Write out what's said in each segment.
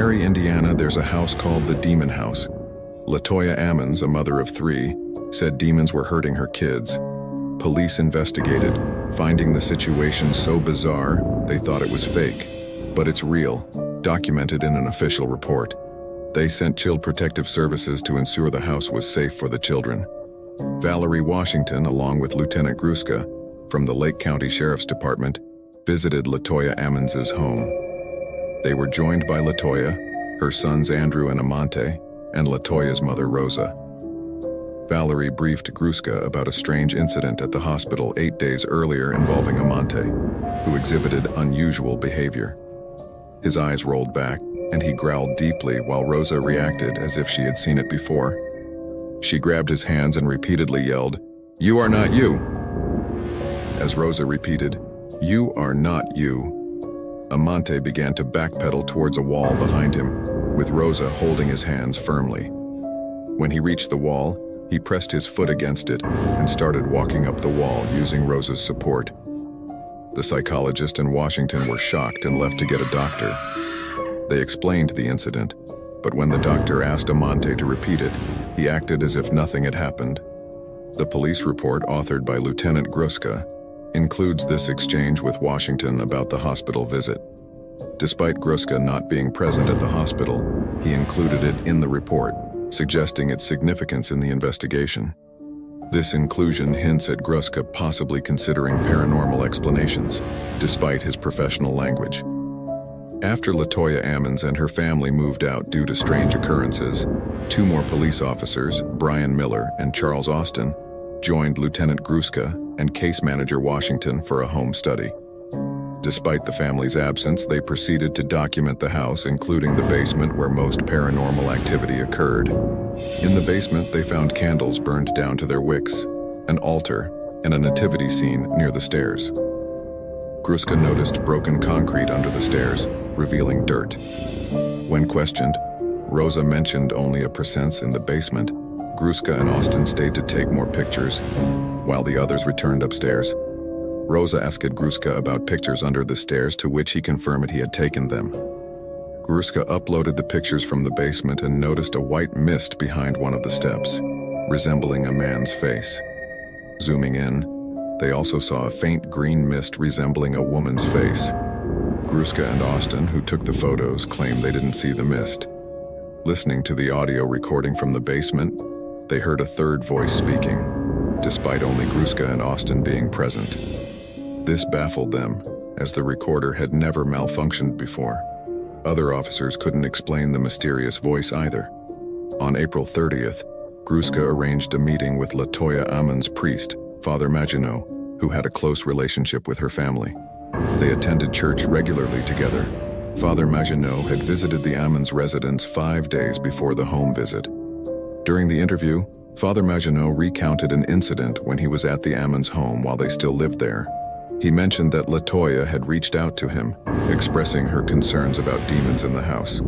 Gary, Indiana, there's a house called the Demon House. Latoya Ammons, a mother of 3, said demons were hurting her kids. Police investigated, finding the situation so bizarre they thought it was fake. But it's real, documented in an official report. They sent Child Protective Services to ensure the house was safe for the children. Valerie Washington, along with Lieutenant Gruska from the Lake County Sheriff's Department, visited Latoya Ammons' home. They were joined by Latoya, her sons Andrew and Amante, and Latoya's mother Rosa. Valerie briefed Gruska about a strange incident at the hospital 8 days earlier involving Amante, who exhibited unusual behavior. His eyes rolled back, and he growled deeply while Rosa reacted as if she had seen it before. She grabbed his hands and repeatedly yelled, "You are not you!" As Rosa repeated, "You are not you," Amante began to backpedal towards a wall behind him, with Rosa holding his hands firmly. When he reached the wall, he pressed his foot against it and started walking up the wall using Rosa's support. The psychologist and Washington were shocked and left to get a doctor. They explained the incident, but when the doctor asked Amante to repeat it, he acted as if nothing had happened. The police report, authored by Lieutenant Gruska, includes this exchange with Washington about the hospital visit. Despite Gruska not being present at the hospital, he included it in the report, suggesting its significance in the investigation. This inclusion hints at Gruska possibly considering paranormal explanations, despite his professional language. After Latoya Ammons and her family moved out due to strange occurrences, 2 more police officers, Brian Miller and Charles Austin, joined Lieutenant Gruska and case manager Washington for a home study. Despite the family's absence, they proceeded to document the house, including the basement where most paranormal activity occurred. In the basement, they found candles burned down to their wicks, an altar, and a nativity scene near the stairs. Gruska noticed broken concrete under the stairs, revealing dirt. When questioned, Rosa mentioned only a presence in the basement. Gruska and Austin stayed to take more pictures, while the others returned upstairs. Rosa asked Gruska about pictures under the stairs, to which he confirmed he had taken them. Gruska uploaded the pictures from the basement and noticed a white mist behind one of the steps, resembling a man's face. Zooming in, they also saw a faint green mist resembling a woman's face. Gruska and Austin, who took the photos, claimed they didn't see the mist. Listening to the audio recording from the basement, they heard a third voice speaking, despite only Gruska and Austin being present. This baffled them, as the recorder had never malfunctioned before. Other officers couldn't explain the mysterious voice either. On April 30th, Gruska arranged a meeting with Latoya Ammons' priest, Father Maginot, who had a close relationship with her family. They attended church regularly together. Father Maginot had visited the Ammons residence 5 days before the home visit. During the interview, Father Maginot recounted an incident when he was at the Ammons home while they still lived there. He mentioned that Latoya had reached out to him, expressing her concerns about demons in the house.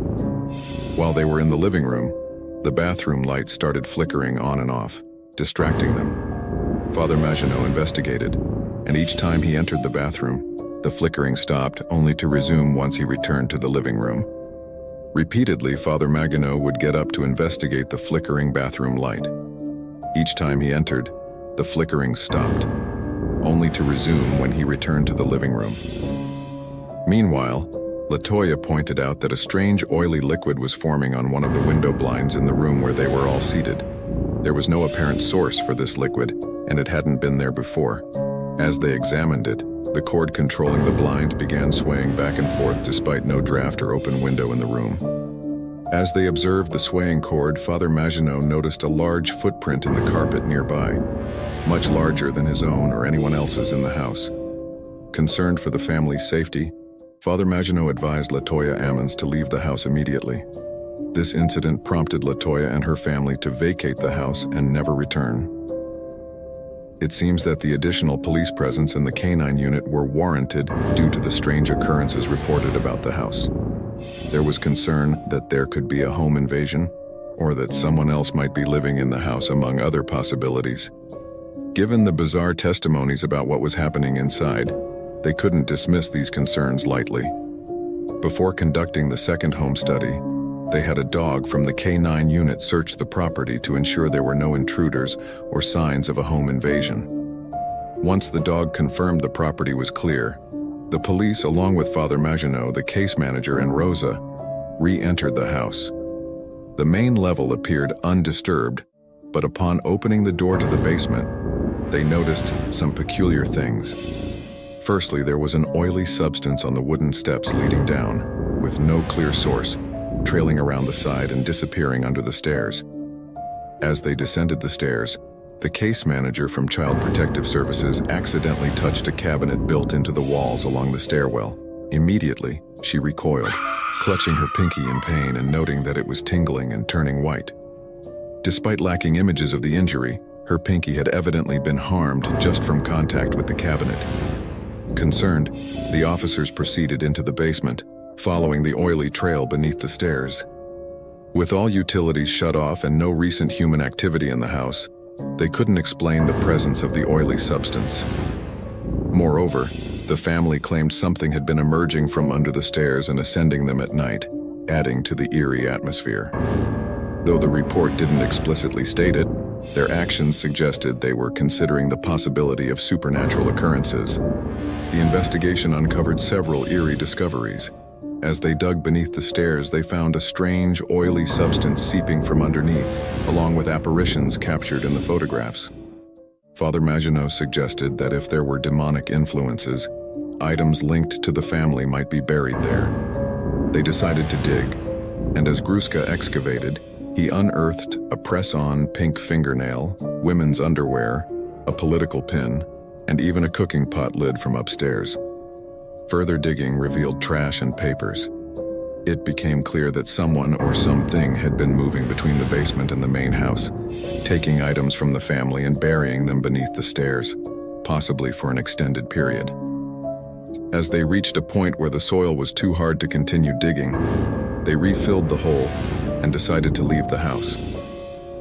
While they were in the living room, the bathroom lights started flickering on and off, distracting them. Father Maginot investigated, and each time he entered the bathroom, the flickering stopped, only to resume once he returned to the living room. Repeatedly, Father Maginot would get up to investigate the flickering bathroom light. Each time he entered, the flickering stopped, only to resume when he returned to the living room. Meanwhile, Latoya pointed out that a strange oily liquid was forming on one of the window blinds in the room where they were all seated. There was no apparent source for this liquid, and it hadn't been there before. As they examined it, the cord controlling the blind began swaying back and forth despite no draft or open window in the room. As they observed the swaying cord, Father Maginot noticed a large footprint in the carpet nearby, much larger than his own or anyone else's in the house. Concerned for the family's safety, Father Maginot advised Latoya Ammons to leave the house immediately. This incident prompted Latoya and her family to vacate the house and never return. It seems that the additional police presence in the canine unit were warranted due to the strange occurrences reported about the house. There was concern that there could be a home invasion, or that someone else might be living in the house, among other possibilities. Given the bizarre testimonies about what was happening inside, they couldn't dismiss these concerns lightly. Before conducting the second home study, they had a dog from the K9 unit search the property to ensure there were no intruders or signs of a home invasion. Once the dog confirmed the property was clear, the police, along with Father Maginot, the case manager, and Rosa, re-entered the house. The main level appeared undisturbed, but upon opening the door to the basement, they noticed some peculiar things. Firstly, there was an oily substance on the wooden steps leading down, with no clear source, trailing around the side and disappearing under the stairs. As they descended the stairs, the case manager from Child Protective Services accidentally touched a cabinet built into the walls along the stairwell. Immediately, she recoiled, clutching her pinky in pain and noting that it was tingling and turning white. Despite lacking images of the injury, her pinky had evidently been harmed just from contact with the cabinet. Concerned, the officers proceeded into the basement, following the oily trail beneath the stairs. With all utilities shut off and no recent human activity in the house, they couldn't explain the presence of the oily substance. Moreover, the family claimed something had been emerging from under the stairs and ascending them at night, adding to the eerie atmosphere. Though the report didn't explicitly state it, their actions suggested they were considering the possibility of supernatural occurrences. The investigation uncovered several eerie discoveries. As they dug beneath the stairs, they found a strange, oily substance seeping from underneath, along with apparitions captured in the photographs. Father Maginot suggested that if there were demonic influences, items linked to the family might be buried there. They decided to dig, and as Gruska excavated, he unearthed a press-on pink fingernail, women's underwear, a political pin, and even a cooking pot lid from upstairs. Further digging revealed trash and papers. It became clear that someone or something had been moving between the basement and the main house, taking items from the family and burying them beneath the stairs, possibly for an extended period. As they reached a point where the soil was too hard to continue digging, they refilled the hole and decided to leave the house.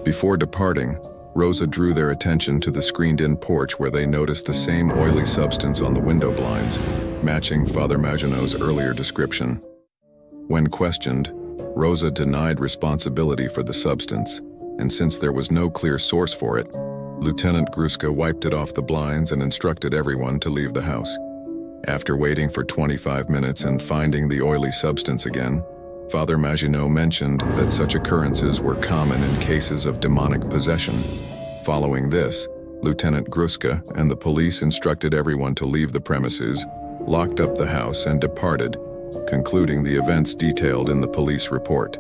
Before departing, Rosa drew their attention to the screened-in porch where they noticed the same oily substance on the window blinds, matching Father Maginot's earlier description. When questioned, Rosa denied responsibility for the substance, and since there was no clear source for it, Lieutenant Gruska wiped it off the blinds and instructed everyone to leave the house. After waiting for 25 minutes and finding the oily substance again, Father Maginot mentioned that such occurrences were common in cases of demonic possession. Following this, Lieutenant Gruska and the police instructed everyone to leave the premises, locked up the house, and departed, concluding the events detailed in the police report.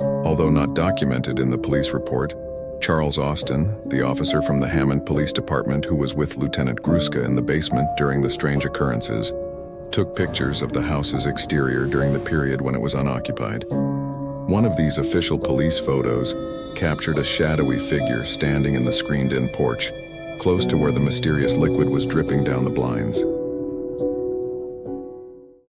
Although not documented in the police report, Charles Austin, the officer from the Hammond Police Department who was with Lieutenant Gruska in the basement during the strange occurrences, took pictures of the house's exterior during the period when it was unoccupied. One of these official police photos captured a shadowy figure standing in the screened-in porch, close to where the mysterious liquid was dripping down the blinds.